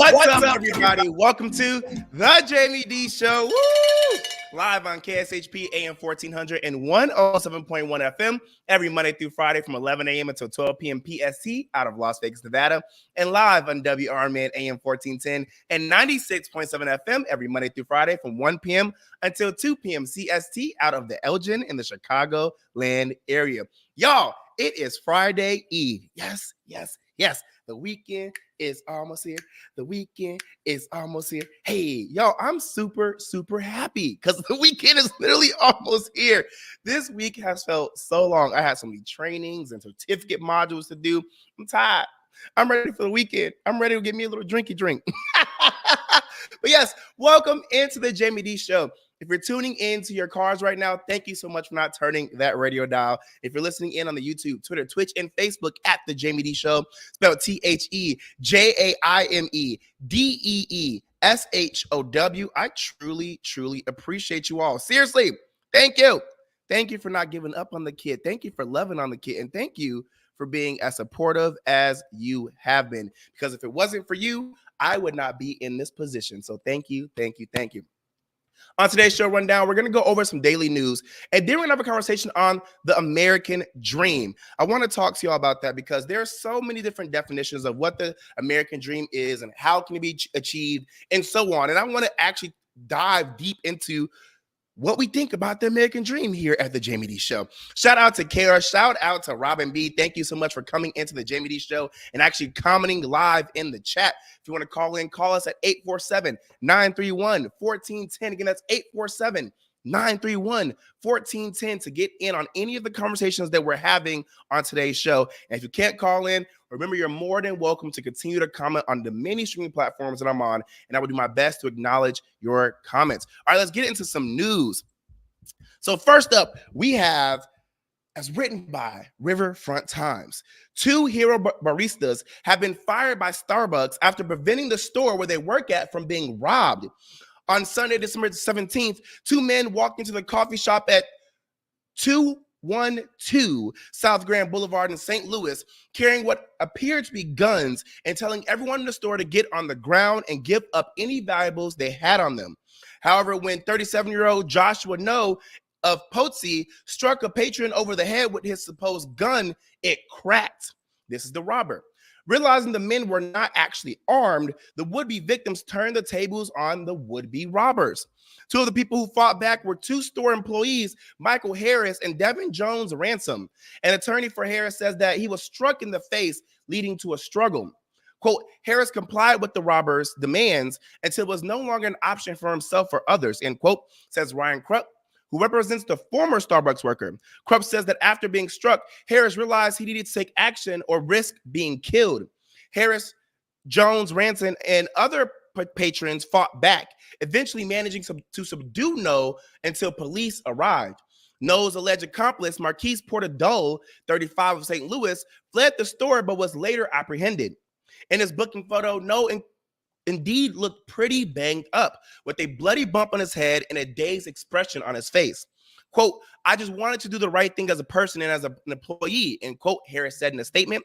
What's up, everybody? Welcome to the Jaime Dee Show. Woo! Live on KSHP AM 1400 and 107.1 FM every Monday through Friday from 11 a.m. until 12 p.m. PST out of Las Vegas, Nevada, and live on WRMN AM 1410 and 96.7 FM every Monday through Friday from 1 p.m. until 2 p.m. CST out of the Elgin in the Chicago land area. Y'all, it is Friday Eve. Yes. The weekend is almost here. The weekend is almost here. Hey, y'all, I'm super happy because the weekend is literally almost here. This week has felt so long. I had so many trainings and certificate modules to do. I'm tired. I'm ready for the weekend. I'm ready to get me a little drinky drink. But yes, welcome into the Jaime Dee Show. If you're tuning into your cars right now, thank you so much for not turning that radio dial. If you're listening in on the YouTube, Twitter, Twitch, and Facebook at the Jaime Dee Show, spelled TheJaimeDeeshow, I truly appreciate you all. Seriously, thank you. Thank you for not giving up on the kid. Thank you for loving on the kid. And thank you for being as supportive as you have been. Because if it wasn't for you, I would not be in this position. So thank you. On today's show rundown, we're going to go over some daily news, and then we're going to have a conversation on the American dream. I want to talk to y'all about that because there are so many different definitions of what the American dream is and how can it be achieved and so on. And I want to actually dive deep into what we think about the American dream here at the Jaime Dee Show. Shout out to Kara. Shout out to Robin B. Thank you so much for coming into the Jaime Dee Show and actually commenting live in the chat. If you want to call in, call us at 847-931-1410. Again, that's 847-931-1410 to get in on any of the conversations that we're having on today's show. And if you can't call in, remember, you're more than welcome to continue to comment on the many streaming platforms that I'm on, and I will do my best to acknowledge your comments. All right, let's get into some news. So first up, we have, as written by Riverfront Times, 2 hero baristas have been fired by Starbucks after preventing the store where they work at from being robbed. On Sunday, December 17th, 2 men walked into the coffee shop at 212 South Grand Boulevard in St. Louis, carrying what appeared to be guns and telling everyone in the store to get on the ground and give up any valuables they had on them. However, when 37-year-old Joshua No of Potsy struck a patron over the head with his supposed gun, it cracked. This is the robber. Realizing the men were not actually armed, the would-be victims turned the tables on the would-be robbers. 2 of the people who fought back were 2 store employees, Michael Harris and Devin Jones Ransom. An attorney for Harris says that he was struck in the face, leading to a struggle. Quote, Harris complied with the robbers' demands until it was no longer an option for himself or others, end quote, says Ryan Krupp, who represents the former Starbucks worker. Krupp says that after being struck, Harris realized he needed to take action or risk being killed. Harris, Jones, Ransom, and other patrons fought back, eventually managing to subdue No until police arrived. No's alleged accomplice, Marquise Portadole, 35 of St. Louis, fled the store but was later apprehended. In his booking photo, No indeed looked pretty banged up, with a bloody bump on his head and a dazed expression on his face. Quote, I just wanted to do the right thing as a person and as an employee, end quote, Harris said in a statement.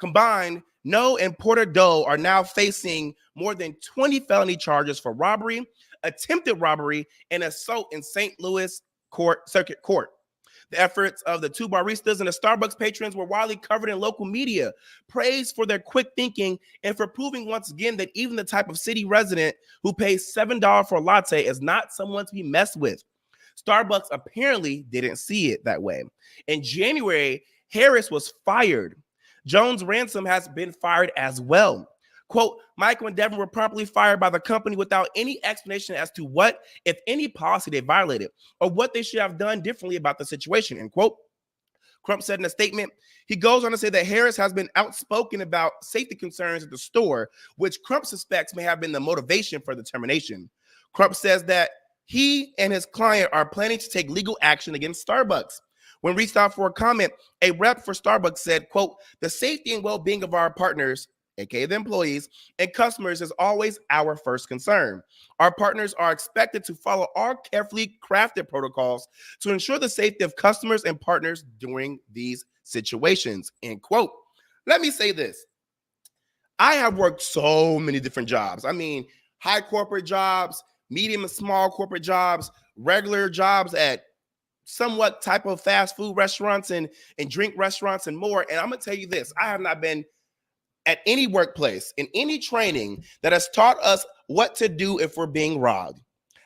Combined, No and Portadole are now facing more than 20 felony charges for robbery, attempted robbery, and assault in St. Louis Circuit Court. The efforts of the 2 baristas and the Starbucks patrons were widely covered in local media, praised for their quick thinking and for proving once again that even the type of city resident who pays $7 for a latte is not someone to be messed with. Starbucks apparently didn't see it that way. In January, Harris was fired. Jones Ransom has been fired as well. Quote, Michael and Devin were promptly fired by the company without any explanation as to what, if any, policy they violated or what they should have done differently about the situation, end quote. Crump said in a statement. He goes on to say that Harris has been outspoken about safety concerns at the store, which Crump suspects may have been the motivation for the termination. Crump says that he and his client are planning to take legal action against Starbucks. When reached out for a comment, a rep for Starbucks said, quote, the safety and well-being of our partners, aka the employees, and customers is always our first concern. Our partners are expected to follow our carefully crafted protocols to ensure the safety of customers and partners during these situations, end quote. Let me say this. I have worked so many different jobs. I mean, high corporate jobs, medium and small corporate jobs, regular jobs at somewhat type of fast food restaurants and drink restaurants and more. And I'm gonna tell you this: I have not been at any workplace in any training that has taught us what to do if we're being robbed,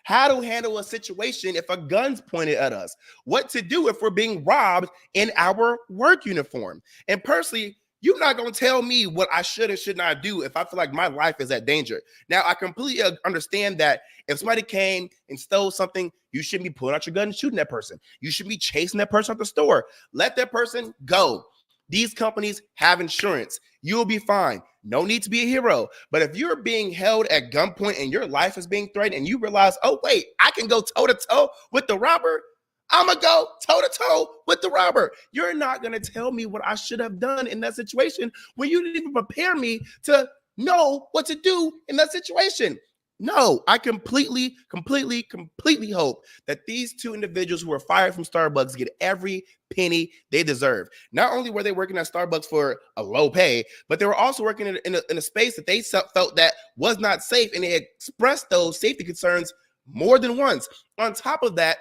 how to handle a situation if a gun's pointed at us, what to do if we're being robbed in our work uniform. And personally, you're not going to tell me what I should and should not do if I feel like my life is at danger. Now, I completely understand that if somebody came and stole something, you shouldn't be pulling out your gun and shooting that person. You should be chasing that person out the store. Let that person go. These companies have insurance. You'll be fine. No need to be a hero. But if you're being held at gunpoint and your life is being threatened and you realize, oh, wait, I can go toe-to-toe with the robber, I'm going to go toe-to-toe with the robber. You're not going to tell me what I should have done in that situation when you didn't even prepare me to know what to do in that situation. No, I completely hope that these two individuals who were fired from Starbucks get every penny they deserve. Not only were they working at Starbucks for a low pay, but they were also working in a space that they felt that was not safe, and they expressed those safety concerns more than once. On top of that,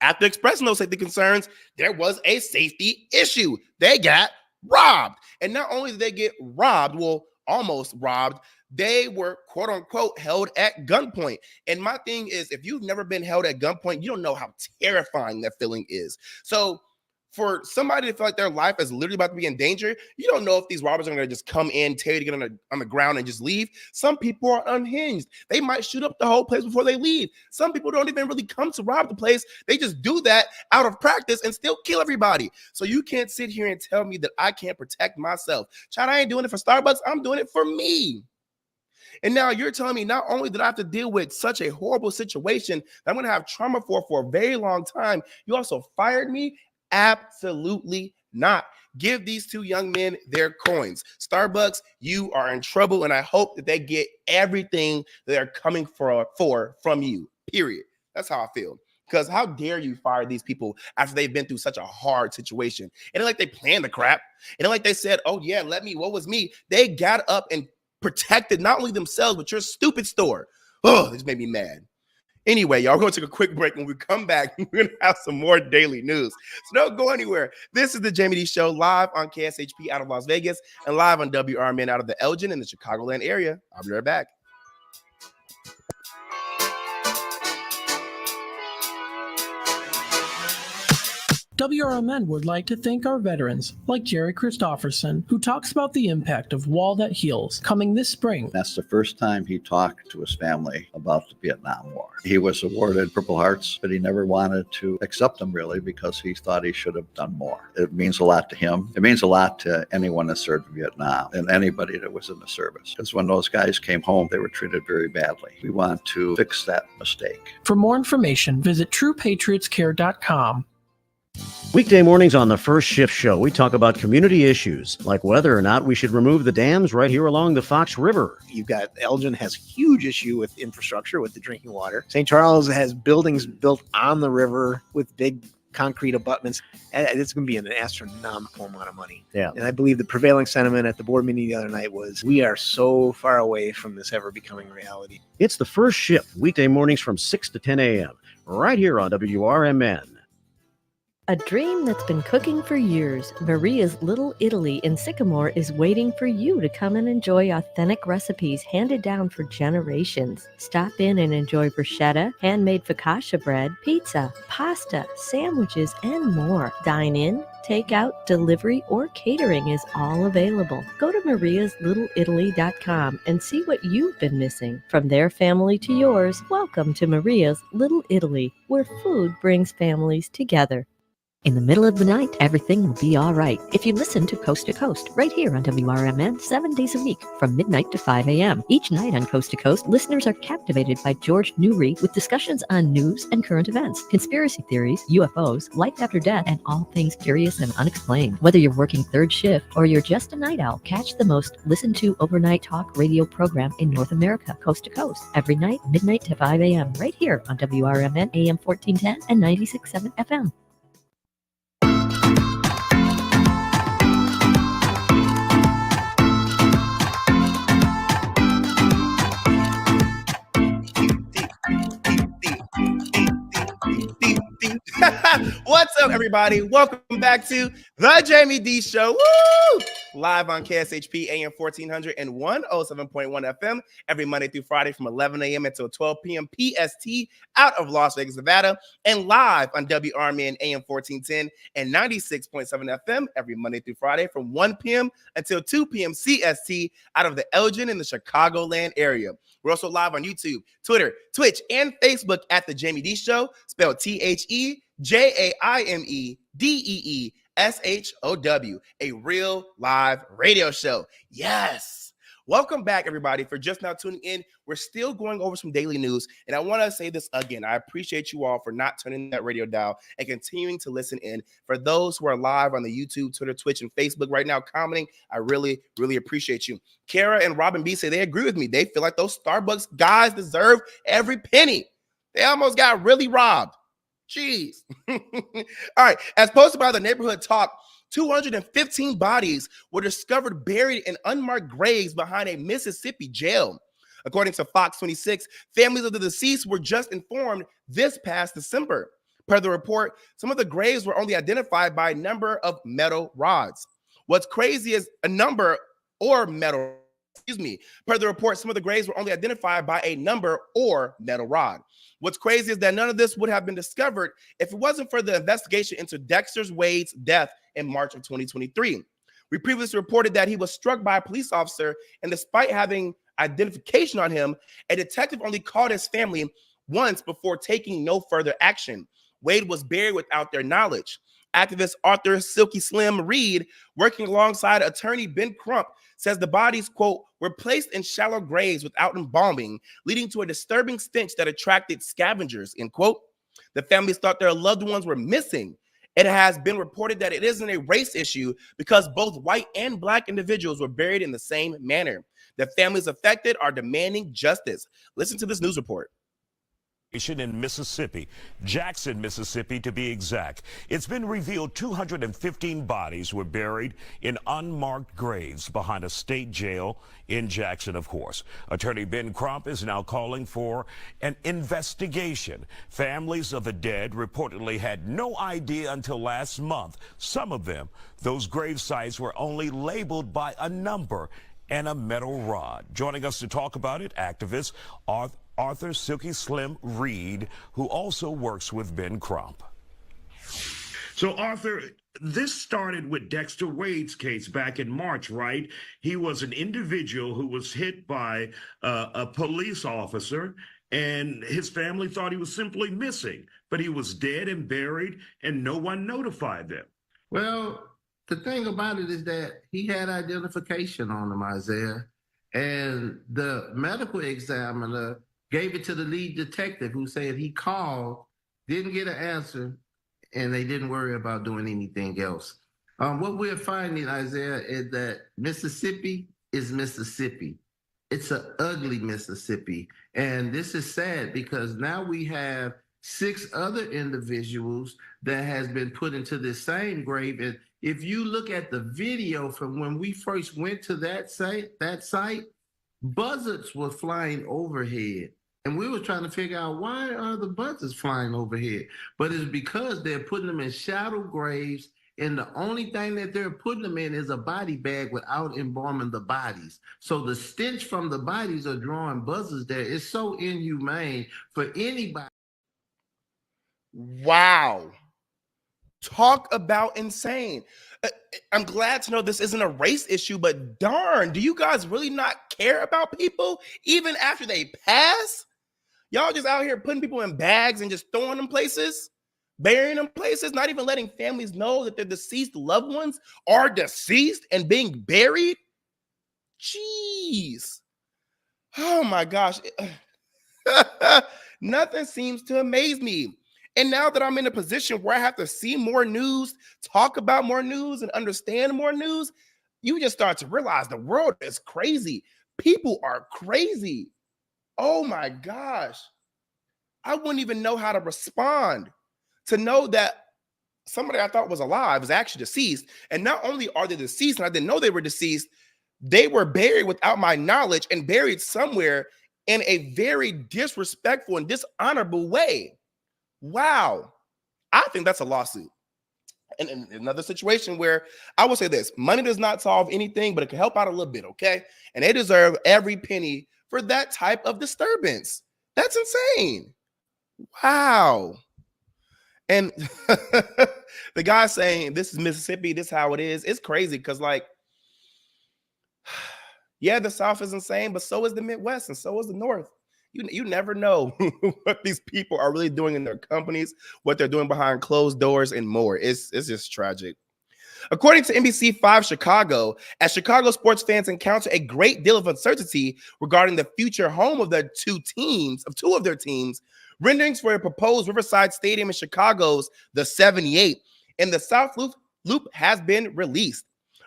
after expressing those safety concerns, there was a safety issue. They got robbed. And not only did they get robbed, well, almost robbed, they were, quote unquote, held at gunpoint. And my thing is, if you've never been held at gunpoint, you don't know how terrifying that feeling is. So for somebody to feel like their life is literally about to be in danger, you don't know if these robbers are going to just come in, tell you to get on the ground and just leave. Some people are unhinged. They might shoot up the whole place before they leave. Some people don't even really come to rob the place. They just do that out of practice and still kill everybody. So you can't sit here and tell me that I can't protect myself. Child, I ain't doing it for Starbucks. I'm doing it for me. And now you're telling me not only did I have to deal with such a horrible situation that I'm going to have trauma for a very long time, you also fired me? Absolutely not. Give these two young men their coins. Starbucks, you are in trouble, and I hope that they get everything they're coming for from you, period. That's how I feel. Because how dare you fire these people after they've been through such a hard situation? It ain't like they planned the crap. It ain't like they said, oh, yeah, what was me? They got up and protected not only themselves, but your stupid store. Oh, this made me mad. Anyway, y'all, we're going to take a quick break. When we come back, we're going to have some more daily news. So don't go anywhere. This is the Jaime Dee Show, live on KSHP out of Las Vegas and live on WRMN out of the Elgin in the Chicagoland area. I'll be right back. WRMN would like to thank our veterans, like Jerry Christofferson, who talks about the impact of Wall That Heals, coming this spring. That's the first time he talked to his family about the Vietnam War. He was awarded Purple Hearts, but he never wanted to accept them, really, because he thought he should have done more. It means a lot to him. It means a lot to anyone that served in Vietnam and anybody that was in the service. Because when those guys came home, they were treated very badly. We want to fix that mistake. For more information, visit TruePatriotsCare.com. Weekday mornings on the First Shift Show, we talk about community issues, like whether or not we should remove the dams right here along the Fox River. You've got Elgin has huge issue with infrastructure, with the drinking water. St. Charles has buildings built on the river with big concrete abutments. It's going to be an astronomical amount of money. Yeah. And I believe the prevailing sentiment at the board meeting the other night was, we are so far away from this ever becoming reality. It's the First Shift, weekday mornings from 6 to 10 a.m., right here on WRMN. A dream that's been cooking for years, Maria's Little Italy in Sycamore is waiting for you to come and enjoy authentic recipes handed down for generations. Stop in and enjoy bruschetta, handmade focaccia bread, pizza, pasta, sandwiches, and more. Dine in, take out, delivery, or catering is all available. Go to mariaslittle.italy.com and see what you've been missing. From their family to yours, welcome to Maria's Little Italy, where food brings families together. In the middle of the night, everything will be all right if you listen to Coast, right here on WRMN 7 days a week from midnight to 5 a.m. Each night on Coast to Coast, listeners are captivated by George Newry with discussions on news and current events, conspiracy theories, UFOs, life after death, and all things curious and unexplained. Whether you're working third shift or you're just a night owl, catch the most listened to overnight talk radio program in North America, Coast to Coast, every night, midnight to 5 a.m. right here on WRMN AM 1410 and 96.7 FM. What's up, everybody? Welcome back to the Jaime Dee Show. Woo! Live on KSHP AM 1400 and 107.1 FM every Monday through Friday from 11 a.m. until 12 p.m. PST out of Las Vegas, Nevada, and live on WRMN AM 1410 and 96.7 FM every Monday through Friday from 1 p.m. until 2 p.m. CST out of the Elgin in the Chicagoland area. We're also live on YouTube, Twitter, Twitch, and Facebook at The Jaime Dee Show, spelled TheJaimeDeeshow, a real live radio show. Yes. Welcome back, everybody. For just now tuning in, we're still going over some daily news. And I want to say this again. I appreciate you all for not turning that radio dial and continuing to listen in. For those who are live on the YouTube, Twitter, Twitch, and Facebook right now commenting, I really, really appreciate you. Kara and Robin B say they agree with me. They feel like those Starbucks guys deserve every penny. They almost got really robbed. Jeez. All right. As posted by the Neighborhood Talk, 215 bodies were discovered buried in unmarked graves behind a Mississippi jail. According to Fox 26, families of the deceased were just informed this past December. Per the report, some of the graves were only identified by a number of metal rods. What's crazy is Per the report, some of the graves were only identified by a number or metal rod. What's crazy is that none of this would have been discovered if it wasn't for the investigation into Dexter Wade's death in March of 2023. We previously reported that he was struck by a police officer, and despite having identification on him, a detective only called his family once before taking no further action. Wade was buried without their knowledge. Activist Arthur Silky Slim Reed, working alongside attorney Ben Crump, says the bodies, quote, were placed in shallow graves without embalming, leading to a disturbing stench that attracted scavengers, end quote. The families thought their loved ones were missing. It has been reported that it isn't a race issue because both white and black individuals were buried in the same manner. The families affected are demanding justice. Listen to this news report. In Mississippi, Jackson, Mississippi, to be exact. It's been revealed 215 bodies were buried in unmarked graves behind a state jail in Jackson, of course. Attorney Ben Crump is now calling for an investigation. Families of the dead reportedly had no idea until last month. Some of them, those grave sites were only labeled by a number and a metal rod. Joining us to talk about it, activist Arthur Silky Slim Reed, who also works with Ben Crump. So, Arthur, this started with Dexter Wade's case back in March, right? He was an individual who was hit by a police officer, and his family thought he was simply missing, but he was dead and buried, and no one notified them. Well, the thing about it is that he had identification on him, Isaiah, and the medical examiner gave it to the lead detective, who said he called, didn't get an answer, and they didn't worry about doing anything else. What we're finding, Isaiah, is that Mississippi is Mississippi. It's an ugly Mississippi. And this is sad because now we have 6 other individuals that has been put into this same grave. And if you look at the video from when we first went to that site, buzzards were flying overhead. And we were trying to figure out, why are the buzzards flying overhead? But it's because they're putting them in shallow graves, and the only thing that they're putting them in is a body bag without embalming the bodies. So the stench from the bodies are drawing buzzards there. It's so inhumane for anybody. Wow. Talk about insane. I'm glad to know this isn't a race issue, but darn, do you guys really not care about people even after they pass? Y'all just out here putting people in bags and just throwing them places, burying them places, not even letting families know that their deceased loved ones are deceased and being buried. Jeez. Oh my gosh. Nothing seems to amaze me. And now that I'm in a position where I have to see more news, talk about more news, and understand more news, you just start to realize the world is crazy. People are crazy. Oh my gosh. I wouldn't even know how to respond to know that somebody I thought was alive is actually deceased. And not only are they deceased, and I didn't know they were deceased, they were buried without my knowledge and buried somewhere in a very disrespectful and dishonorable way. Wow. I think that's a lawsuit. And another situation where I will say this: money does not solve anything, but it can help out a little bit, okay? And they deserve every penny for that type of disturbance. That's insane. Wow. And the guy saying this is Mississippi, this is how it is. It's crazy because, like, yeah, the South is insane, but so is the Midwest and so is the North. You never know what these people are really doing in their companies, what they're doing behind closed doors, and more. It's just tragic. According to NBC5 Chicago, as Chicago sports fans encounter a great deal of uncertainty regarding the future home of two of their teams, renderings for a proposed Riverside Stadium in Chicago's the 78 and the South Loop has been released.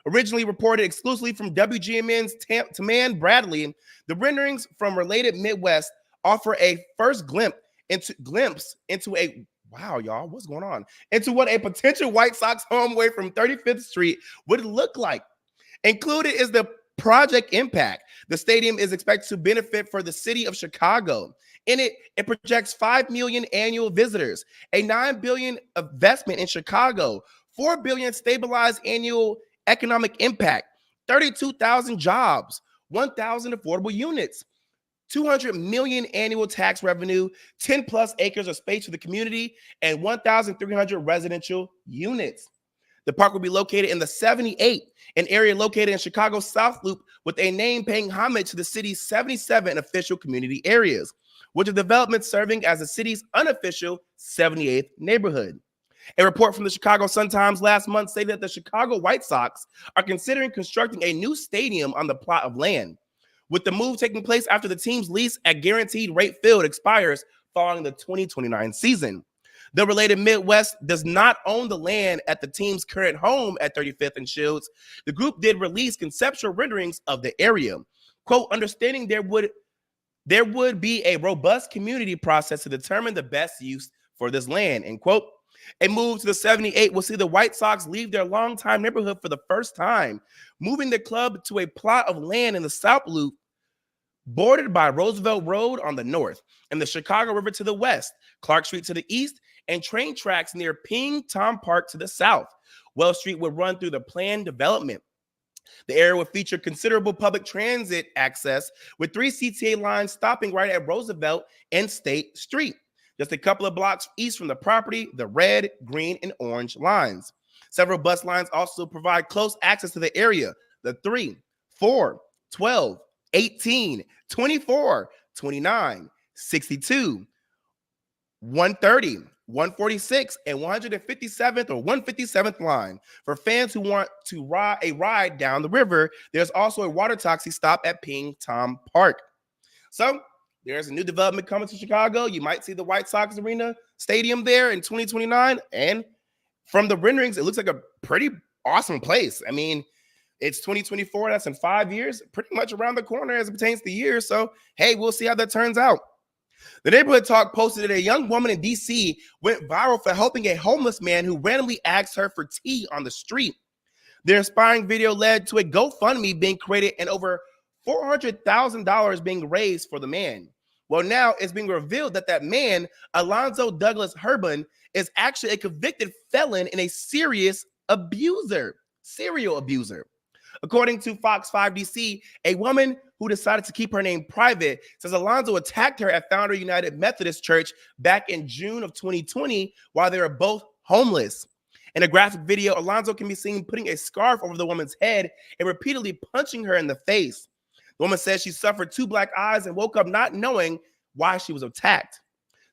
Originally reported exclusively from WGMN's Taman Bradley, the renderings from Related Midwest offer a first glimpse into a wow, y'all, what's going on? Into what a potential White Sox home away from 35th Street would look like. Included is the Project Impact. The stadium is expected to benefit for the city of Chicago. In it, it projects 5 million annual visitors, a $9 billion investment in Chicago, $4 billion stabilized annual economic impact, 32,000 jobs, 1,000 affordable units, 200 million annual tax revenue, 10 plus acres of space for the community, and 1,300 residential units. The park will be located in the 78, an area located in Chicago's South Loop with a name paying homage to the city's 77 official community areas, with the development serving as the city's unofficial 78th neighborhood. A report from the Chicago Sun-Times last month stated that the Chicago White Sox are considering constructing a new stadium on the plot of land, with the move taking place after the team's lease at Guaranteed Rate Field expires following the 2029 season. The Related Midwest does not own the land at the team's current home at 35th and Shields. The group did release conceptual renderings of the area. Quote, understanding there would be a robust community process to determine the best use for this land, end quote. A move to the 78 will see the White Sox leave their longtime neighborhood for the first time, moving the club to a plot of land in the South Loop, bordered by Roosevelt Road on the north and the Chicago River to the west, Clark Street to the east, and train tracks near Ping Tom Park to the south. Wells Street would run through the planned development. The area would feature considerable public transit access, with 3 CTA lines stopping right at Roosevelt and State Street, just a couple of blocks east from the property, the red, green, and orange lines. Several bus lines also provide close access to the area. The 3, 4, 12, 18, 24, 29, 62, 130, 146, and 157th or 157th line. For fans who want to ride down the river, there's also a water taxi stop at Ping Tom Park. So there's a new development coming to Chicago. You might see the White Sox Arena Stadium there in 2029. And from the renderings, it looks like a pretty awesome place. I mean, it's 2024. That's in 5 years, pretty much around the corner as it pertains to years. So, hey, we'll see how that turns out. The Neighborhood Talk posted that a young woman in D.C. went viral for helping a homeless man who randomly asked her for tea on the street. The inspiring video led to a GoFundMe being created and over $400,000 being raised for the man. Well, now it's being revealed that man, Alonzo Douglas Herban, is actually a convicted felon and a serial abuser. According to Fox 5 DC, a woman who decided to keep her name private says Alonzo attacked her at Founder United Methodist Church back in June of 2020 while they were both homeless. In a graphic video, Alonzo can be seen putting a scarf over the woman's head and repeatedly punching her in the face. The woman says she suffered 2 black eyes and woke up not knowing why she was attacked.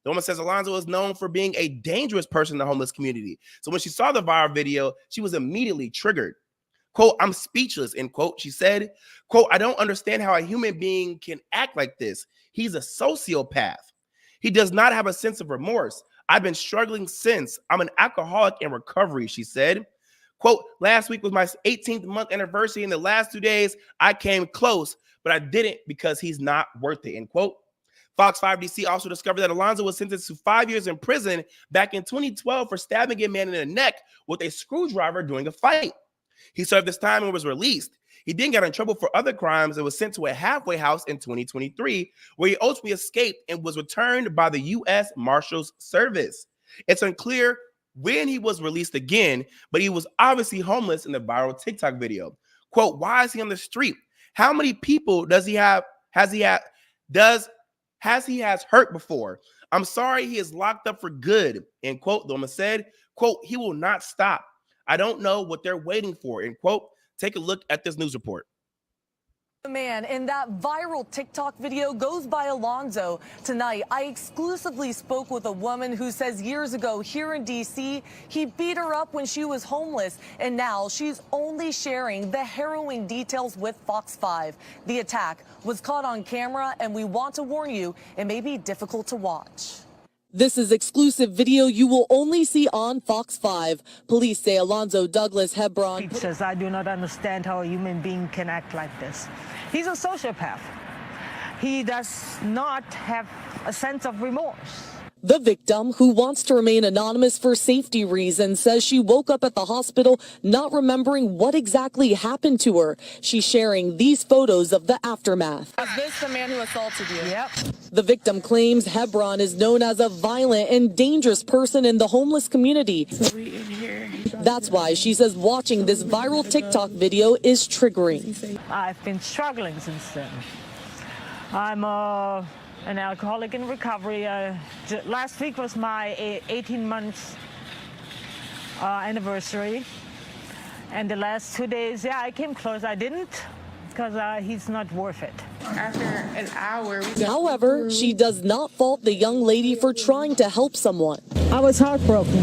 The woman says Alonzo is known for being a dangerous person in the homeless community. So when she saw the viral video, she was immediately triggered. Quote, I'm speechless, end quote. She said, quote, I don't understand how a human being can act like this. He's a sociopath. He does not have a sense of remorse. I've been struggling since. I'm an alcoholic in recovery, she said. Quote, last week was my 18th month anniversary. In the last 2 days, I came close, but I didn't because he's not worth it, end quote. Fox 5 DC also discovered that Alonzo was sentenced to 5 years in prison back in 2012 for stabbing a man in the neck with a screwdriver during a fight. He served his time and was released. He then got in trouble for other crimes and was sent to a halfway house in 2023, where he ultimately escaped and was returned by the U.S. Marshals Service. It's unclear when he was released again, but he was obviously homeless in the viral TikTok video. Quote, why is he on the street? How many people has he hurt before? I'm sorry he is locked up for good. End quote. The woman said, quote, he will not stop. I don't know what they're waiting for. End quote. Take a look at this news report. The man in that viral TikTok video goes by Alonzo. Tonight, I exclusively spoke with a woman who says years ago here in D.C., he beat her up when she was homeless, and now she's only sharing the harrowing details with Fox 5. The attack was caught on camera, and we want to warn you, it may be difficult to watch. This is exclusive video you will only see on Fox 5. Police say Alonzo Douglas Hebron. He says, I do not understand how a human being can act like this. He's a sociopath. He does not have a sense of remorse. The victim, who wants to remain anonymous for safety reasons, says she woke up at the hospital not remembering what exactly happened to her. She's sharing these photos of the aftermath. Is this the man who assaulted you? Yep. The victim claims Hebron is known as a violent and dangerous person in the homeless community. That's why she says watching this viral TikTok video is triggering. I've been struggling since then. I'm an alcoholic in recovery. Last week was my 18 months anniversary. And the last 2 days, yeah, I came close. I didn't, because he's not worth it. After an hour. However, she does not fault the young lady for trying to help someone. I was heartbroken.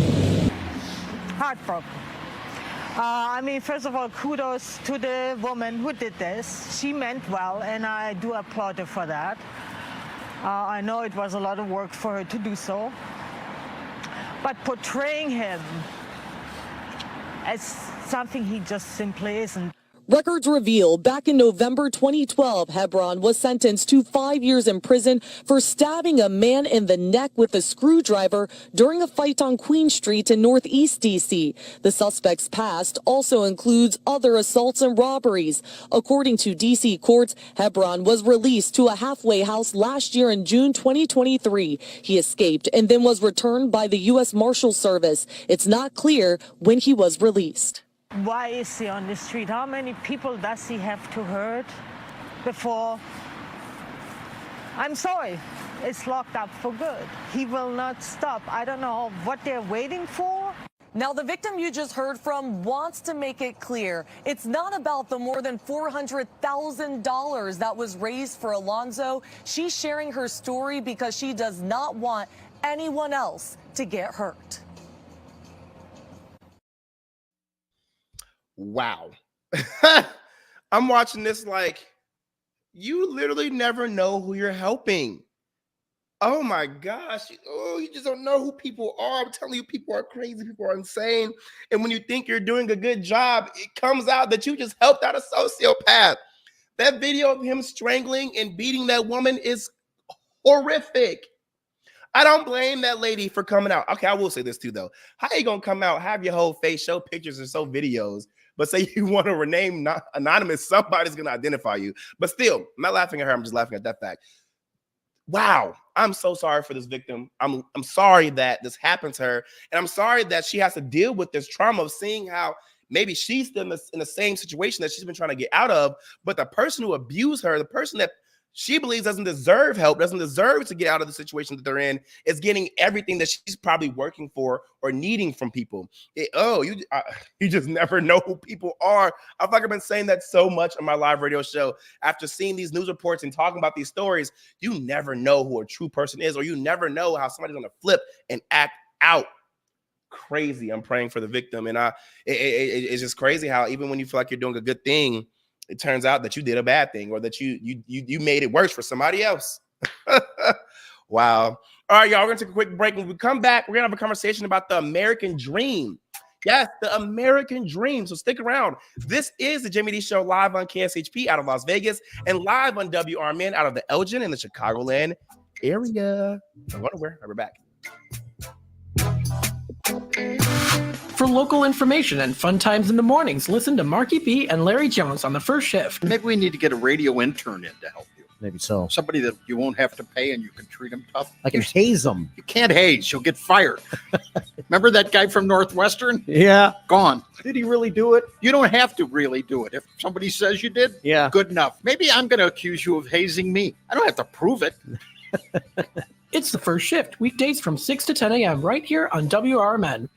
Heartbroken. I mean, first of all, kudos to the woman who did this. She meant well, and I do applaud her for that. I know it was a lot of work for her to do so, but portraying him as something he just simply isn't. Records reveal back in November 2012, Hebron was sentenced to 5 years in prison for stabbing a man in the neck with a screwdriver during a fight on Queen Street in Northeast D.C. The suspect's past also includes other assaults and robberies. According to D.C. courts, Hebron was released to a halfway house last year in June 2023. He escaped and then was returned by the U.S. Marshal Service. It's not clear when he was released. Why is he on the street? How many people does he have to hurt before? I'm sorry, it's locked up for good. He will not stop. I don't know what they're waiting for. Now, the victim you just heard from wants to make it clear it's not about the more than $400,000 that was raised for Alonzo. She's sharing her story because she does not want anyone else to get hurt. Wow. I'm watching this like, you literally never know who you're helping. Oh my gosh. Oh, you just don't know who people are. I'm telling you, people are crazy. People are insane. And when you think you're doing a good job, it comes out that you just helped out a sociopath. That video of him strangling and beating that woman is horrific. I don't blame that lady for coming out. Okay, I will say this too, though. How you gonna come out, have your whole face, show pictures and show videos, but say you want to rename anonymous, somebody's gonna identify you. But still, I'm not laughing at her, I'm just laughing at that fact. Wow, I'm so sorry for this victim. I'm sorry that this happened to her, and I'm sorry that she has to deal with this trauma of seeing how maybe she's still in the same situation that she's been trying to get out of, but the person who abused her, the person that she believes doesn't deserve help, doesn't deserve to get out of the situation that they're in, is getting everything that she's probably working for or needing from people. You just never know who people are. I feel like I've been saying that so much on my live radio show. After seeing these news reports and talking about these stories, you never know who a true person is, or you never know how somebody's going to flip and act out. Crazy. I'm praying for the victim. And it's just crazy how even when you feel like you're doing a good thing, it turns out that you did a bad thing, or that you made it worse for somebody else. Wow. All right, y'all, we're gonna take a quick break. When we come back, we're gonna have a conversation about the American dream. Yes, the American dream. So stick around. This is the Jaime Dee Show live on KSHP out of Las Vegas and live on WRMN out of the Elgin in the Chicagoland area. Don't go nowhere. I'll be back. For local information and fun times in the mornings, listen to Marky B and Larry Jones on The First Shift. Maybe we need to get a radio intern in to help you. Maybe so. Somebody that you won't have to pay and you can treat them tough. I can haze them. You can't haze. You'll get fired. Remember that guy from Northwestern? Yeah. Gone. Did he really do it? You don't have to really do it. If somebody says you did, Yeah. good enough. Maybe I'm going to accuse you of hazing me. I don't have to prove it. It's the first shift, weekdays from 6 to 10 a.m. right here on WRMN.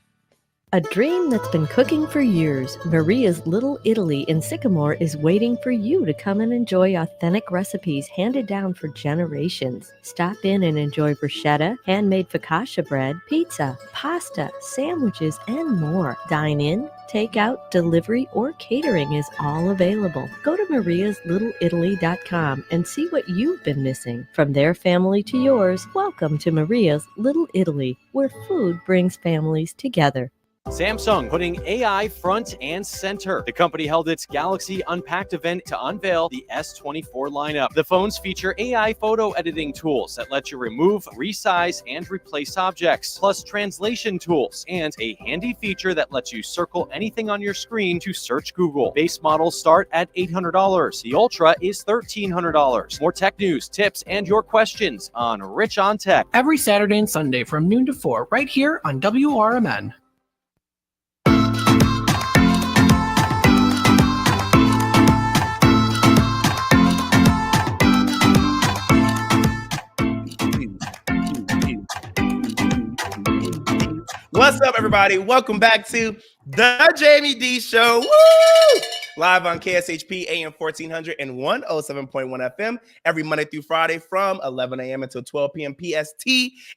A dream that's been cooking for years, Maria's Little Italy in Sycamore is waiting for you to come and enjoy authentic recipes handed down for generations. Stop in and enjoy bruschetta, handmade focaccia bread, pizza, pasta, sandwiches, and more. Dine in, take out, delivery, or catering is all available. Go to mariaslittle.italy.com and see what you've been missing. From their family to yours, welcome to Maria's Little Italy, where food brings families together. Samsung putting AI front and center. The company held its Galaxy Unpacked event to unveil the S24 lineup. The phones feature AI photo editing tools that let you remove, resize, and replace objects, plus translation tools, and a handy feature that lets you circle anything on your screen to search Google. Base models start at $800. The Ultra is $1,300. More tech news, tips, and your questions on Rich on Tech. Every Saturday and Sunday from noon to 4 right here on WRMN. What's up, everybody? Welcome back to the Jaime Dee Show. Woo! Live on KSHP AM 1400 and 107.1 FM every Monday through Friday from 11 a.m. until 12 p.m. PST.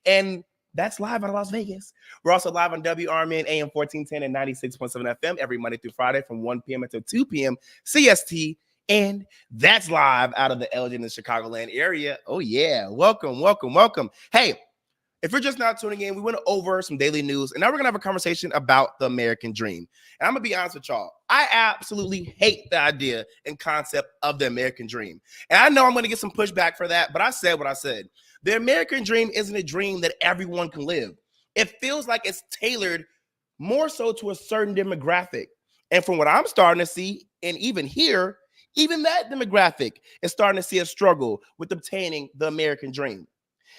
And that's live out of Las Vegas. We're also live on WRMN AM 1410 and 96.7 FM every Monday through Friday from 1 p.m. until 2 p.m. CST. And that's live out of the Elgin and Chicagoland area. Oh, yeah. Welcome, welcome, welcome. Hey, if you're just now tuning in, we went over some daily news, and now we're going to have a conversation about the American dream. And I'm going to be honest with y'all. I absolutely hate the idea and concept of the American dream. And I know I'm going to get some pushback for that, but I said what I said. The American dream isn't a dream that everyone can live. It feels like it's tailored more so to a certain demographic. And from what I'm starting to see, and even here, even that demographic is starting to see a struggle with obtaining the American dream.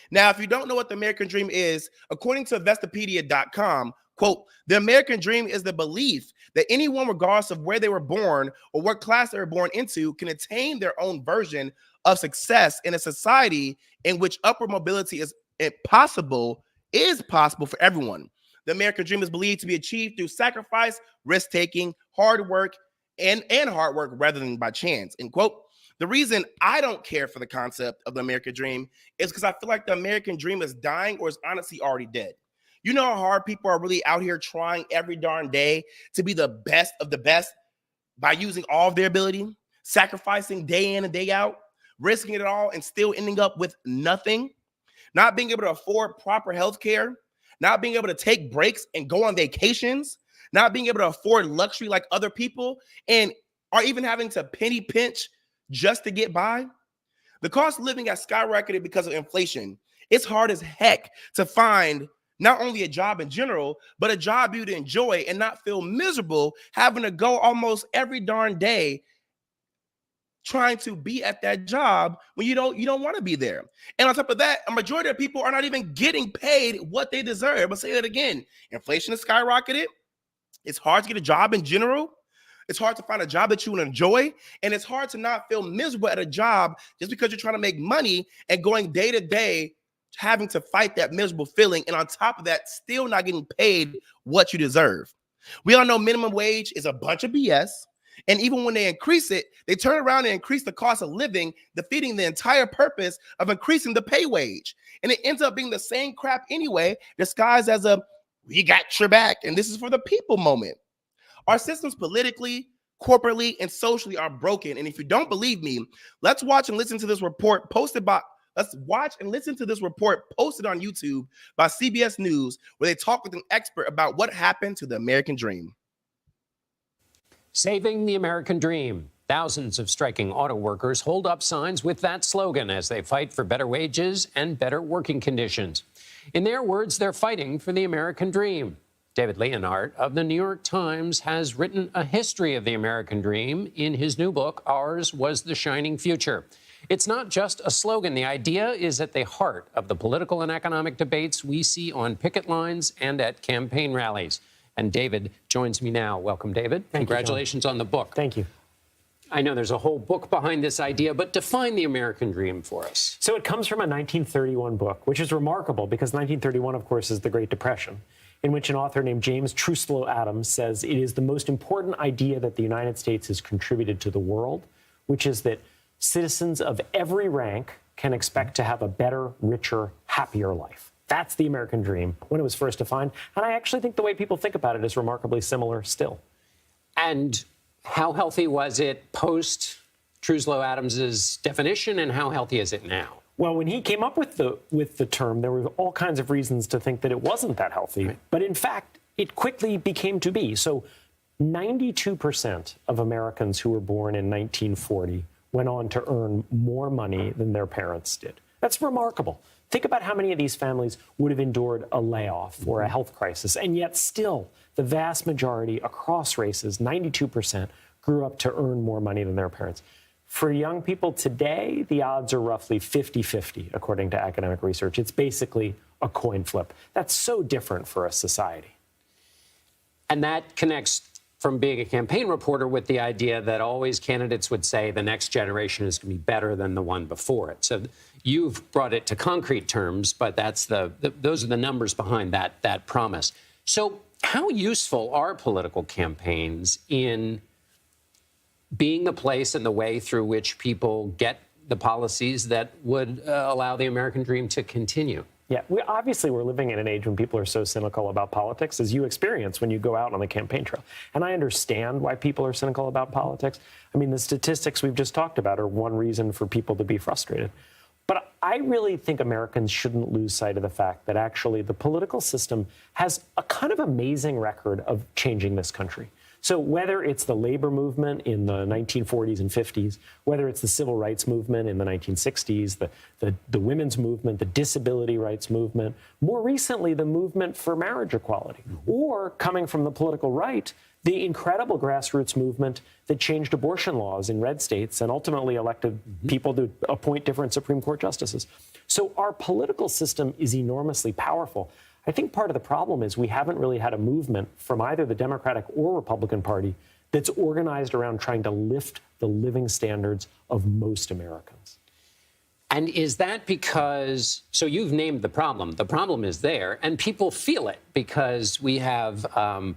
Now, if you don't know what the American dream is, according to Investopedia.com, quote, the American dream is the belief that anyone, regardless of where they were born or what class they were born into, can attain their own version of success in a society in which upward mobility is possible for everyone. The American dream is believed to be achieved through sacrifice, risk-taking, hard work, and hard work rather than by chance, end quote. The reason I don't care for the concept of the American dream is because I feel like the American dream is dying or is honestly already dead. You know how hard people are really out here trying every darn day to be the best of the best by using all of their ability, sacrificing day in and day out, risking it all and still ending up with nothing, not being able to afford proper health care, not being able to take breaks and go on vacations, not being able to afford luxury like other people, and are even having to penny pinch just to get by. The cost of living has skyrocketed because of inflation. It's hard as heck to find not only a job in general, but a job you'd enjoy and not feel miserable having to go almost every darn day trying to be at that job when you don't want to be there. And on top of that, a majority of people are not even getting paid what they deserve. I'll say that again. Inflation has skyrocketed. It's hard to get a job in general. It's hard to find a job that you enjoy, and it's hard to not feel miserable at a job just because you're trying to make money and going day to day, having to fight that miserable feeling, and on top of that, still not getting paid what you deserve. We all know minimum wage is a bunch of BS, and even when they increase it, they turn around and increase the cost of living, defeating the entire purpose of increasing the pay wage. And it ends up being the same crap anyway, disguised as a "we got your back, and this is for the people" moment. Our systems politically, corporately, and socially are broken. And if you don't believe me, let's watch and listen to this report posted on YouTube by CBS News, where they talk with an expert about what happened to the American dream. Saving the American dream. Thousands of striking auto workers hold up signs with that slogan as they fight for better wages and better working conditions. In their words, they're fighting for the American dream. David Leonhardt of the New York Times has written a history of the American dream in his new book, Ours Was the Shining Future. It's not just a slogan. The idea is at the heart of the political and economic debates we see on picket lines and at campaign rallies. And David joins me now. Welcome, David. Congratulations on the book. Thank you. I know there's a whole book behind this idea, but define the American dream for us. So it comes from a 1931 book, which is remarkable because 1931, of course, is the Great Depression, in which an author named James Truslow Adams says it is the most important idea that the United States has contributed to the world, which is that citizens of every rank can expect to have a better, richer, happier life. That's the American dream when it was first defined. And I actually think the way people think about it is remarkably similar still. And how healthy was it post Truslow Adams's definition, and how healthy is it now? Well, when he came up with the term, there were all kinds of reasons to think that it wasn't that healthy. Right. But in fact, it quickly became to be. So 92% of Americans who were born in 1940 went on to earn more money than their parents did. That's remarkable. Think about how many of these families would have endured a layoff or a health crisis, and yet still the vast majority across races, 92%, grew up to earn more money than their parents. For young people today, the odds are roughly 50-50, according to academic research. It's basically a coin flip. That's so different for a society. And that connects from being a campaign reporter with the idea that always candidates would say the next generation is going to be better than the one before it. So you've brought it to concrete terms, but that's those are the numbers behind that promise. So how useful are political campaigns in being the place and the way through which people get the policies that would allow the American dream to continue? Yeah, we're living in an age when people are so cynical about politics, as you experience when you go out on the campaign trail. And I understand why people are cynical about politics. I mean, the statistics we've just talked about are one reason for people to be frustrated. But I really think Americans shouldn't lose sight of the fact that actually the political system has a kind of amazing record of changing this country. So whether it's the labor movement in the 1940s and 50s, whether it's the civil rights movement in the 1960s, the women's movement, the disability rights movement, more recently, the movement for marriage equality, or coming from the political right, the incredible grassroots movement that changed abortion laws in red states and ultimately elected people to appoint different Supreme Court justices. So our political system is enormously powerful. I think part of the problem is we haven't really had a movement from either the Democratic or Republican Party that's organized around trying to lift the living standards of most Americans. And is that because, so you've named the problem is there, and people feel it because we have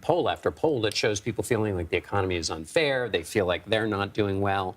poll after poll that shows people feeling like the economy is unfair, they feel like they're not doing well.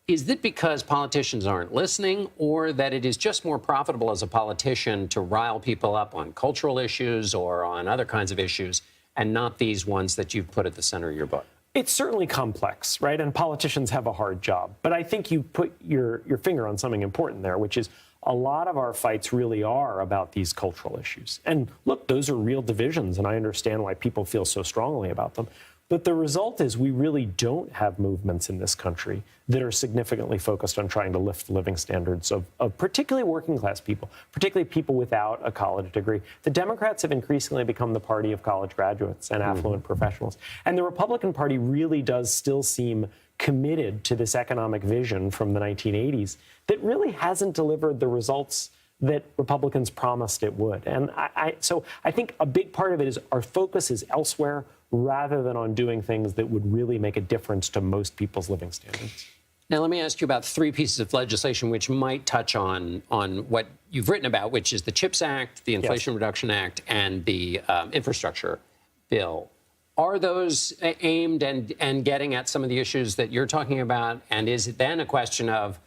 Is it because politicians aren't listening, or that it is just more profitable as a politician to rile people up on cultural issues or on other kinds of issues, and not these ones that you've put at the center of your book? It's certainly complex, right? And politicians have a hard job. But I think you put your finger on something important there, which is a lot of our fights really are about these cultural issues. And look, those are real divisions, and I understand why people feel so strongly about them. But the result is we really don't have movements in this country that are significantly focused on trying to lift the living standards of particularly working class people, particularly people without a college degree. The Democrats have increasingly become the party of college graduates and affluent professionals. And the Republican Party really does still seem committed to this economic vision from the 1980s that really hasn't delivered the results that Republicans promised it would. And so I think a big part of it is our focus is elsewhere rather than on doing things that would really make a difference to most people's living standards. Now, let me ask you about three pieces of legislation which might touch on what you've written about, which is the CHIPS Act, the Inflation Reduction Act, and the infrastructure bill. Are those aimed and getting at some of the issues that you're talking about? And is it then a question of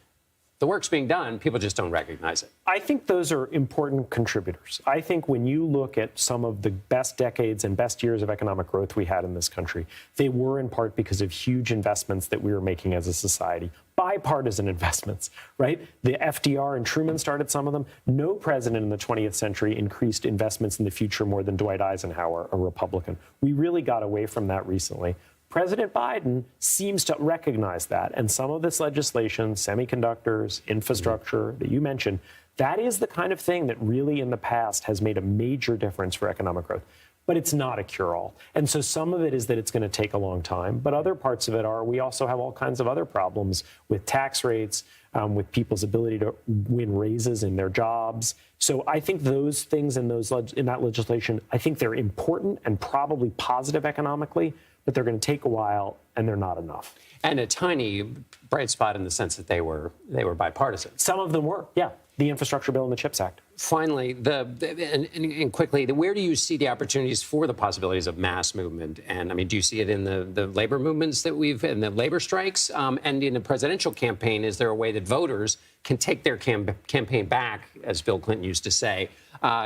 the work's being done, people just don't recognize it? I think those are important contributors. I think when you look at some of the best decades and best years of economic growth we had in this country, they were in part because of huge investments that we were making as a society. Bipartisan investments, right? The FDR and Truman started some of them. No president in the 20th century increased investments in the future more than Dwight Eisenhower, a Republican. We really got away from that recently. President Biden seems to recognize that. And some of this legislation, semiconductors, infrastructure that you mentioned, that is the kind of thing that really in the past has made a major difference for economic growth. But it's not a cure-all. And so some of it is that it's going to take a long time. But other parts of it are we also have all kinds of other problems with tax rates, with people's ability to win raises in their jobs. So I think those things in that legislation, I think they're important and probably positive economically, but they're going to take a while and they're not enough. And a tiny bright spot in the sense that they were bipartisan. Some of them were, yeah. The Infrastructure Bill and the CHIPS Act. Finally, and quickly, where do you see the opportunities for the possibilities of mass movement? And I mean, do you see it in the labor movements that in the labor strikes? And in the presidential campaign, is there a way that voters can take their campaign back, as Bill Clinton used to say,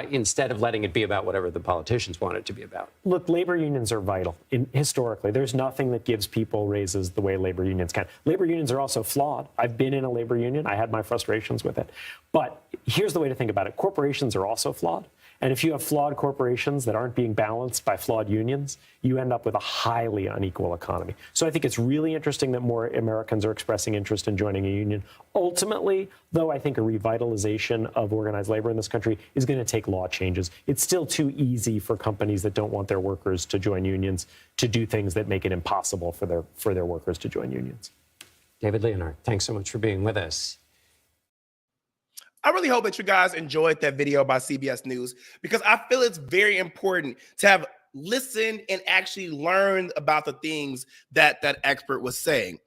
instead of letting it be about whatever the politicians want it to be about? Look, labor unions are vital. Historically, there's nothing that gives people raises the way labor unions can. Labor unions are also flawed. I've been in a labor union. I had my frustrations with it. But here's the way to think about it. Corporations are also flawed. And if you have flawed corporations that aren't being balanced by flawed unions, you end up with a highly unequal economy. So I think it's really interesting that more Americans are expressing interest in joining a union. Ultimately, though, I think a revitalization of organized labor in this country is going to take law changes. It's still too easy for companies that don't want their workers to join unions to do things that make it impossible for their workers to join unions. David Leonard, thanks so much for being with us. I really hope that you guys enjoyed that video by CBS News, because I feel it's very important to have listened and actually learned about the things that that expert was saying.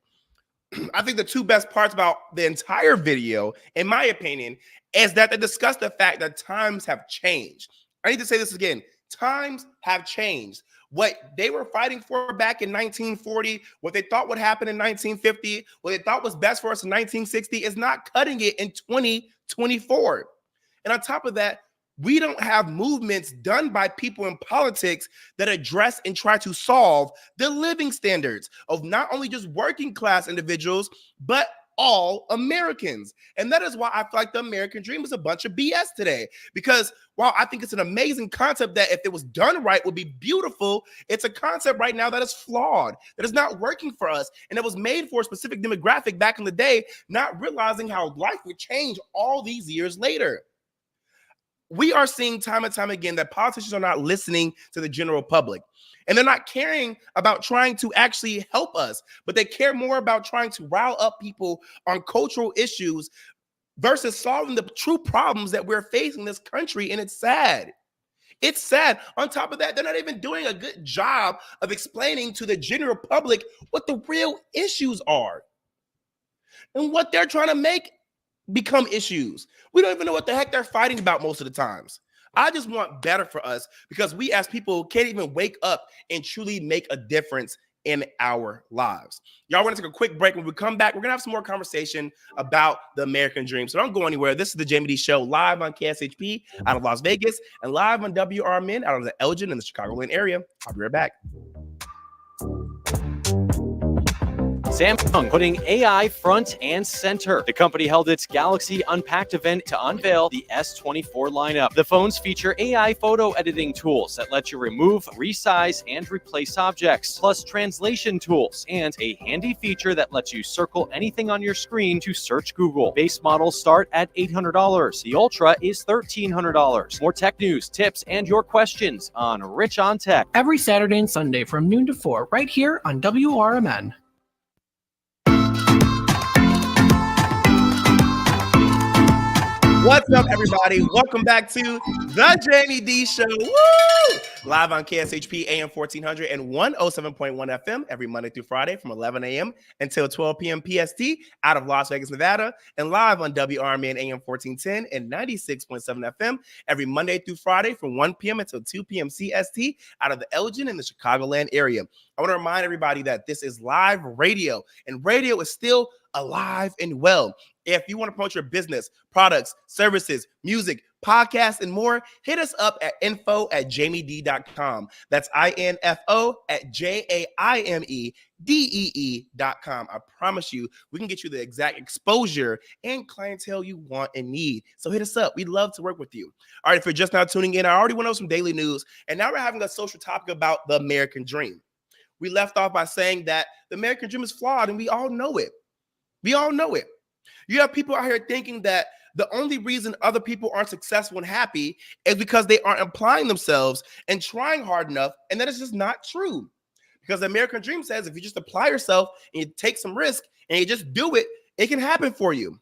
I think the two best parts about the entire video, in my opinion, is that they discussed the fact that times have changed. I need to say this again. Times have changed. What they were fighting for back in 1940, what they thought would happen in 1950, what they thought was best for us in 1960 is not cutting it in 2024. And on top of that, we don't have movements done by people in politics that address and try to solve the living standards of not only just working class individuals, but all Americans. And that is why I feel like the American dream is a bunch of BS today. Because while I think it's an amazing concept that if it was done right would be beautiful, it's a concept right now that is flawed, that is not working for us. And it was made for a specific demographic back in the day, not realizing how life would change all these years later. We are seeing time and time again that politicians are not listening to the general public. And they're not caring about trying to actually help us, but they care more about trying to rile up people on cultural issues versus solving the true problems that we're facing in this country. And it's sad. It's sad. On top of that, they're not even doing a good job of explaining to the general public what the real issues are and what they're trying to make become issues. We don't even know what the heck they're fighting about most of the times. I just want better for us, because we as people can't even wake up and truly make a difference in our lives. Y'all, we're going to take a quick break. When we come back, we're going to have some more conversation about the American dream. So don't go anywhere. This is the Jaime Dee Show, live on KSHP out of Las Vegas and live on WRMN out of the Elgin in the Chicagoland area. I'll be right back. Samsung putting AI front and center. The company held its Galaxy Unpacked event to unveil the S24 lineup. The phones feature AI photo editing tools that let you remove, resize, and replace objects, plus translation tools, and a handy feature that lets you circle anything on your screen to search Google. Base models start at $800. The Ultra is $1,300. More tech news, tips, and your questions on Rich on Tech. Every Saturday and Sunday from noon to 4, right here on WRMN. What's up, everybody? Welcome back to the Jaime Dee Show. Woo! Live on KSHP AM 1400 and 107.1 FM every Monday through Friday from 11 a.m. until 12 p.m. PST out of Las Vegas, Nevada, and live on WRMN AM 1410 and 96.7 FM every Monday through Friday from 1 p.m. until 2 p.m. CST out of the Elgin in the Chicagoland area. I want to remind everybody that this is live radio, and radio is still alive and well. If you want to promote your business, products, services, music, podcasts, and more, hit us up at info@jaimedee.com. That's info@JAIMEDEE.com. I promise you, we can get you the exact exposure and clientele you want and need. So hit us up. We'd love to work with you. All right, if you're just now tuning in, I already went over some daily news, and now we're having a social topic about the American dream. We left off by saying that the American dream is flawed, and we all know it. We all know it. You have people out here thinking that the only reason other people aren't successful and happy is because they aren't applying themselves and trying hard enough, and that is just not true. Because the American dream says if you just apply yourself and you take some risk and you just do it, it can happen for you.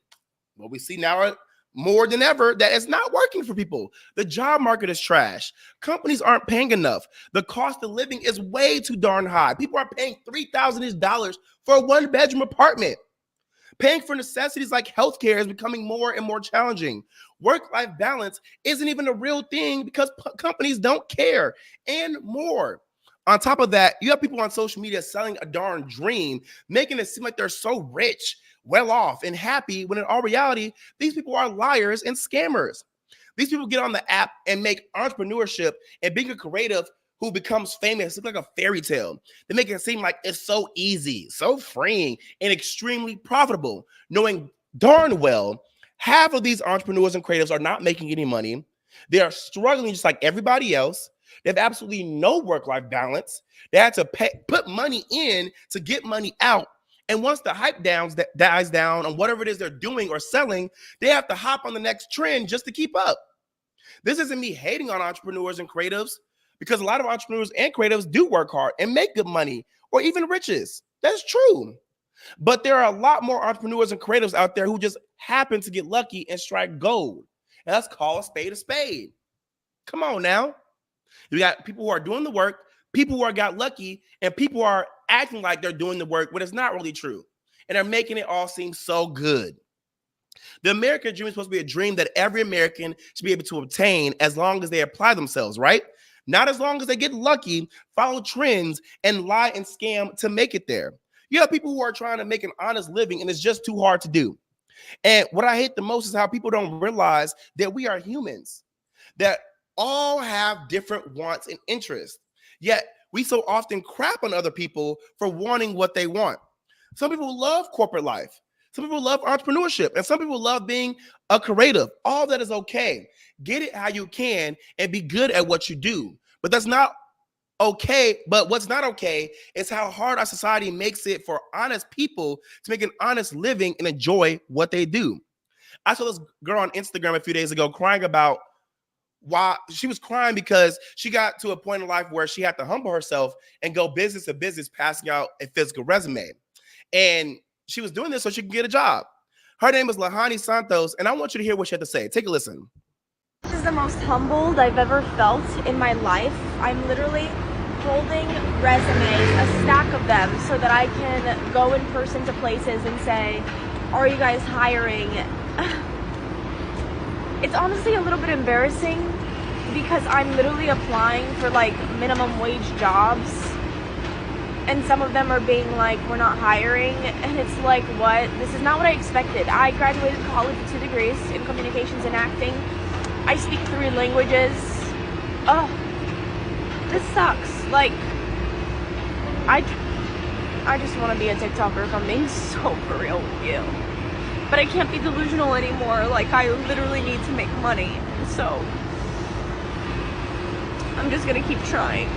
What we see now more than ever that it's not working for people. The job market is trash. Companies aren't paying enough. The cost of living is way too darn high. People are paying $3,000 for a one-bedroom apartment. Paying for necessities like healthcare is becoming more and more challenging. Work-life balance isn't even a real thing because companies don't care, and more. On top of that, you have people on social media selling a darn dream, making it seem like they're so rich, well off, and happy, when in all reality, these people are liars and scammers. These people get on the app and make entrepreneurship and being a creative who becomes famous look like a fairy tale. They make it seem like it's so easy, so freeing, and extremely profitable, knowing darn well half of these entrepreneurs and creatives are not making any money. They are struggling just like everybody else. They have absolutely no work-life balance. They had to put money in to get money out. And once the hype dies down on whatever it is they're doing or selling, they have to hop on the next trend just to keep up. This isn't me hating on entrepreneurs and creatives, because a lot of entrepreneurs and creatives do work hard and make good money or even riches. That's true. But there are a lot more entrepreneurs and creatives out there who just happen to get lucky and strike gold. And let's call a spade a spade. Come on now. You got people who are doing the work, people who got lucky, and people who are acting like they're doing the work when it's not really true. And they're making it all seem so good. The American dream is supposed to be a dream that every American should be able to obtain as long as they apply themselves, right? Not as long as they get lucky, follow trends, and lie and scam to make it there. You have people who are trying to make an honest living, and it's just too hard to do. And what I hate the most is how people don't realize that we are humans, that all have different wants and interests. Yet we so often crap on other people for wanting what they want. Some people love corporate life. Some people love entrepreneurship, and some people love being a creative. All that is okay. Get it how you can and be good at what you do. But that's not okay. But what's not okay is how hard our society makes it for honest people to make an honest living and enjoy what they do. I saw this girl on Instagram a few days ago crying about why she was crying because she got to a point in life where she had to humble herself and go business to business, passing out a physical resume. And she was doing this so she could get a job. Her name is Lahani Santos, and I want you to hear what she had to say. Take a listen. This is the most humbled I've ever felt in my life. I'm literally holding resumes, a stack of them, so that I can go in person to places and say, are you guys hiring? It's honestly a little bit embarrassing because I'm literally applying for like minimum wage jobs, and some of them are being like, we're not hiring, and it's like, what? This is not what I expected. I graduated college with 2 degrees in communications and acting. I speak 3 languages. Oh, this sucks. Like, I just want to be a TikToker if I'm being so for real with you. But I can't be delusional anymore. Like, I literally need to make money. So, I'm just going to keep trying.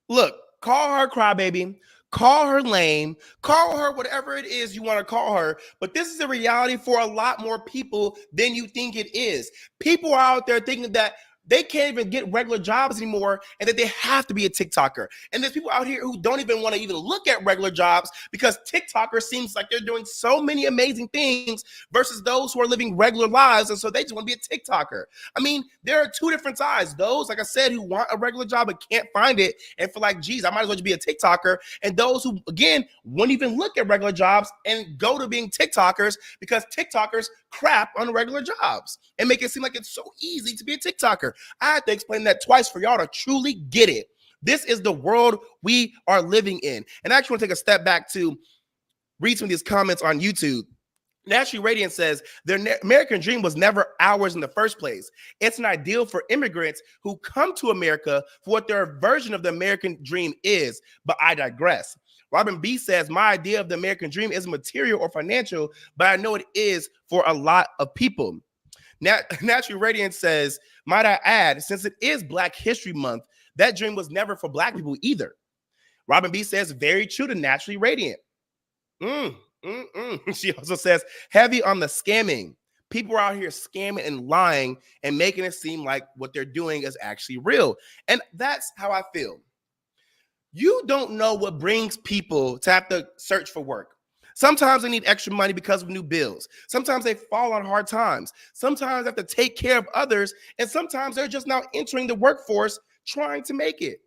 Look, call her crybaby, call her lame, call her whatever it is you want to call her. But this is a reality for a lot more people than you think it is. People are out there thinking that they can't even get regular jobs anymore and that they have to be a TikToker. And there's people out here who don't even want to even look at regular jobs because TikTokers seems like they're doing so many amazing things versus those who are living regular lives. And so they just want to be a TikToker. I mean, there are 2 different sides. Those, like I said, who want a regular job but can't find it and feel like, geez, I might as well just be a TikToker. And those who, again, won't even look at regular jobs and go to being TikTokers because TikTokers crap on regular jobs and make it seem like it's so easy to be a TikToker. I had to explain that twice for y'all to truly get it. This is the world we are living in. And I actually want to take a step back to read some of these comments on YouTube. Naturally Radiant says, their American dream was never ours in the first place. It's an ideal for immigrants who come to America for what their version of the American dream is, but I digress. Robin B says, my idea of the American dream isn't material or financial, but I know it is for a lot of people. Naturally Radiant says, might I add, since it is Black History Month, that dream was never for Black people either. Robin B says, very true to Naturally Radiant. She also says, heavy on the scamming. People are out here scamming and lying and making it seem like what they're doing is actually real. And that's how I feel. You don't know what brings people to have to search for work. Sometimes they need extra money because of new bills. Sometimes they fall on hard times. Sometimes they have to take care of others. And sometimes they're just now entering the workforce trying to make it.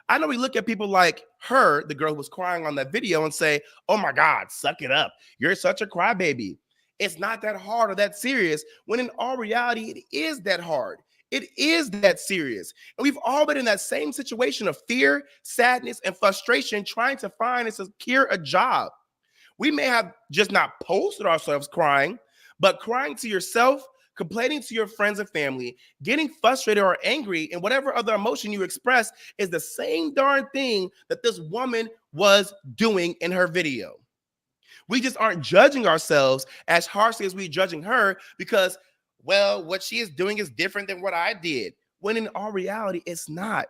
I know we look at people like her, the girl who was crying on that video, and say, oh my God, suck it up. You're such a crybaby. It's not that hard or that serious, when in all reality, it is that hard. It is that serious. And we've all been in that same situation of fear, sadness, and frustration trying to find and secure a job. We may have just not posted ourselves crying, but crying to yourself, complaining to your friends and family, getting frustrated or angry, and whatever other emotion you express is the same darn thing that this woman was doing in her video. We just aren't judging ourselves as harshly as we're judging her because, well, what she is doing is different than what I did, when in all reality, it's not.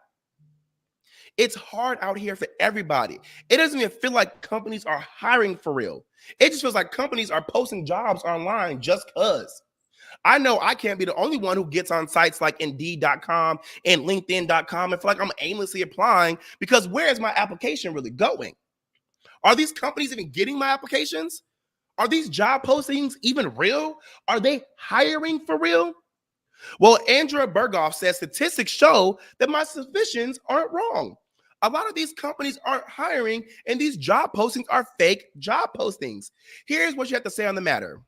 It's hard out here for everybody. It doesn't even feel like companies are hiring for real. It just feels like companies are posting jobs online just because. I know I can't be the only one who gets on sites like Indeed.com and LinkedIn.com and feel like I'm aimlessly applying, because where is my application really going? Are these companies even getting my applications? Are these job postings even real? Are they hiring for real? Well, Andrea Berghoff says statistics show that my suspicions aren't wrong. A lot of these companies aren't hiring, and these job postings are fake job postings. Here's what you have to say on the matter.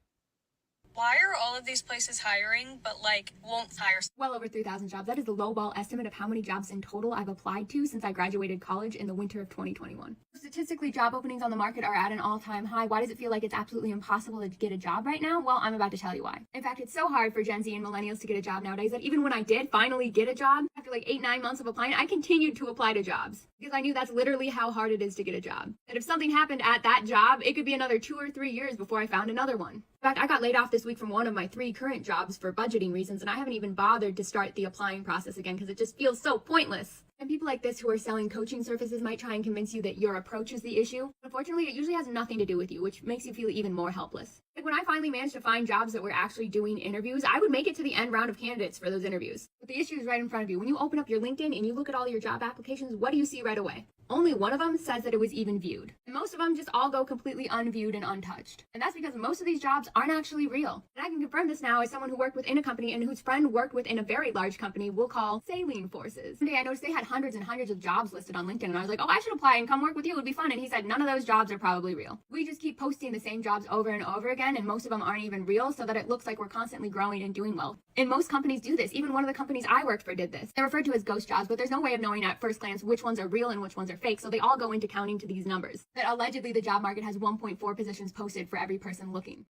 Why are all of these places hiring, but won't hire? Well over 3,000 jobs. That is the lowball estimate of how many jobs in total I've applied to since I graduated college in the winter of 2021. Statistically, job openings on the market are at an all-time high. Why does it feel like it's absolutely impossible to get a job right now? Well, I'm about to tell you why. In fact, it's so hard for Gen Z and millennials to get a job nowadays that even when I did finally get a job, after 8-9 months of applying, I continued to apply to jobs because I knew that's literally how hard it is to get a job. And if something happened at that job, it could be another 2 or 3 years before I found another one. In fact, I got laid off this week from one of my 3 current jobs for budgeting reasons, and I haven't even bothered to start the applying process again because it just feels so pointless. And people like this who are selling coaching services might try and convince you that your approach is the issue. Unfortunately, it usually has nothing to do with you, which makes you feel even more helpless. Like when I finally managed to find jobs that were actually doing interviews, I would make it to the end round of candidates for those interviews. But the issue is right in front of you. When you open up your LinkedIn and you look at all your job applications, what do you see right away? Only one of them says that it was even viewed. And most of them just all go completely unviewed and untouched. And that's because most of these jobs aren't actually real. And I can confirm this now as someone who worked within a company and whose friend worked within a very large company we'll call saline forces. One day I noticed they had hundreds and hundreds of jobs listed on LinkedIn, and I was like, oh, I should apply and come work with you. It would be fun. And he said, none of those jobs are probably real. We just keep posting the same jobs over and over again, and most of them aren't even real, so that it looks like we're constantly growing and doing well. And most companies do this. Even one of the companies I worked for did this. They're referred to as ghost jobs, but there's no way of knowing at first glance which ones are real and which ones are fake, so they all go into counting to these numbers. That allegedly the job market has 1.4 positions posted for every person looking.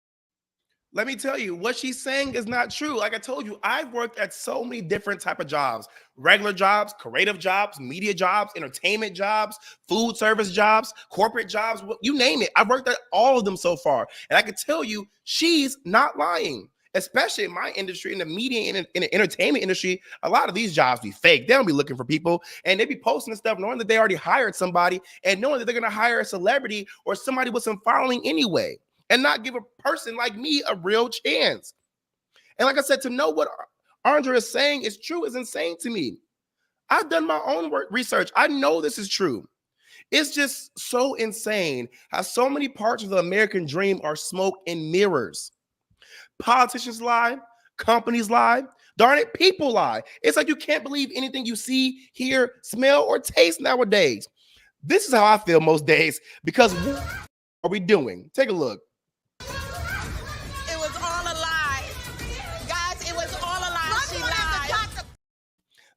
Let me tell you, what she's saying is not true. Like I told you, I've worked at so many different type of jobs: regular jobs, creative jobs, media jobs, entertainment jobs, food service jobs, corporate jobs, you name it. I've worked at all of them so far. And I can tell you, she's not lying. Especially in my industry, in the media and in the entertainment industry, a lot of these jobs be fake. They don't be looking for people, and they be posting stuff knowing that they already hired somebody and knowing that they're going to hire a celebrity or somebody with some following anyway, and not give a person like me a real chance. And like I said, to know what Andrea is saying is true is insane to me. I've done my own research. I know this is true. It's just so insane how so many parts of the American dream are smoke and mirrors. Politicians lie, companies lie, darn it, people lie. It's like you can't believe anything you see, hear, smell, or taste nowadays. This is how I feel most days, because what are we doing? Take a look. It was all a lie. Guys, it was all a lie. She lied.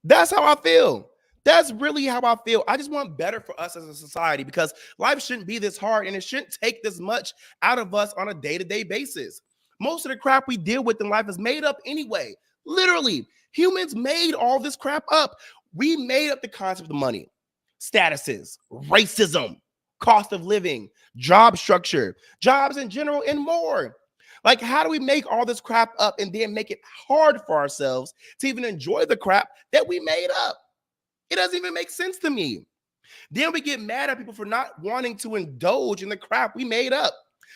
That's how I feel. That's really how I feel. I just want better for us as a society, because life shouldn't be this hard and it shouldn't take this much out of us on a day-to-day basis. Most of the crap we deal with in life is made up anyway. Literally, humans made all this crap up. We made up the concept of money, statuses, racism, cost of living, job structure, jobs in general, and more. Like, how do we make all this crap up and then make it hard for ourselves to even enjoy the crap that we made up? It doesn't even make sense to me. Then we get mad at people for not wanting to indulge in the crap we made up.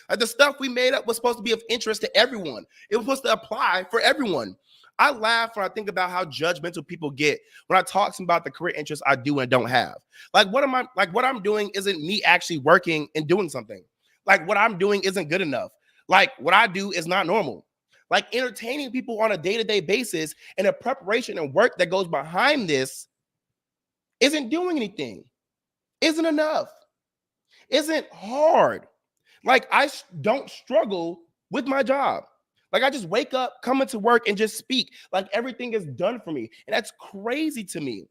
Like, the stuff we made up was supposed to be of interest to everyone. It was supposed to apply for everyone. I laugh when I think about how judgmental people get when I talk to them about the career interests I do and don't have. Like, what I'm doing isn't me actually working and doing something. like what I'm doing isn't good enough. Like what I do is not normal. Like entertaining people on a day-to-day basis and the preparation and work that goes behind this isn't doing anything, isn't enough, isn't hard. Like I don't struggle with my job. Like I just wake up, come into work and just speak. Like everything is done for me. And that's crazy to me.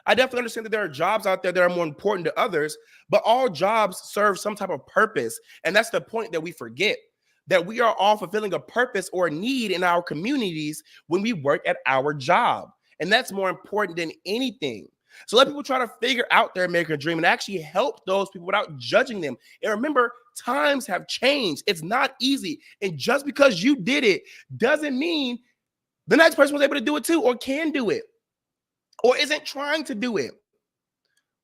I definitely understand that there are jobs out there that are more important to others, but all jobs serve some type of purpose. And that's the point that we forget, that we are all fulfilling a purpose or a need in our communities when we work at our job. And that's more important than anything. So let people try to figure out their American dream and actually help those people without judging them. And remember, times have changed. It's not easy. And just because you did it doesn't mean the next person was able to do it too, or can do it, or isn't trying to do it.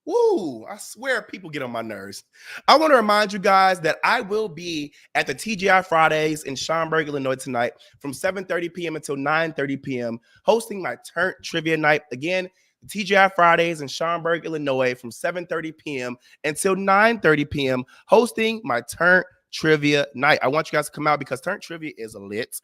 Woo, I swear people get on my nerves. I want to remind you guys that I will be at the TGI Fridays in Schaumburg, Illinois tonight from 7:30 p.m. until 9:30 p.m. hosting my Turnt Trivia Night. Again, TGI Fridays in Schaumburg, Illinois from 7:30 p.m. until 9:30 p.m. hosting my Turnt Trivia Night. I want you guys to come out because Turnt Trivia is lit.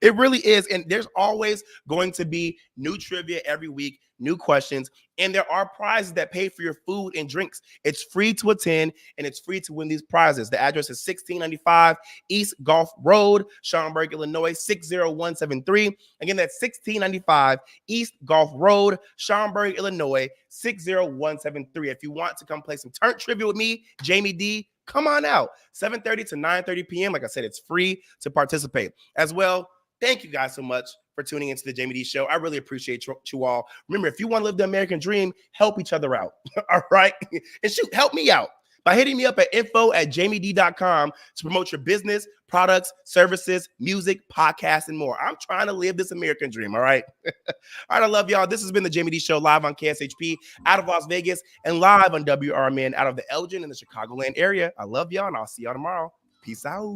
It really is. And there's always going to be new trivia every week, new questions, and there are prizes that pay for your food and drinks. It's free to attend and it's free to win these prizes. The address is 1695 East Gulf Road, Schaumburg, Illinois, 60173. Again, that's 1695 East Gulf Road, Schaumburg, Illinois, 60173. If you want to come play some Turnt Trivia with me, Jaime Dee, come on out. 7:30 to 9:30 p.m. Like I said, it's free to participate. As well, thank you guys so much for tuning into the Jaime Dee Show. I really appreciate you all. Remember, if you want to live the American dream, help each other out. All right? And shoot, help me out by hitting me up at info@jamiedee.com to promote your business, products, services, music, podcasts, and more. I'm trying to live this American dream, all right? All right, I love y'all. This has been the Jaime Dee Show live on KSHP out of Las Vegas and live on WRMN out of the Elgin and the Chicagoland area. I love y'all, and I'll see y'all tomorrow. Peace out.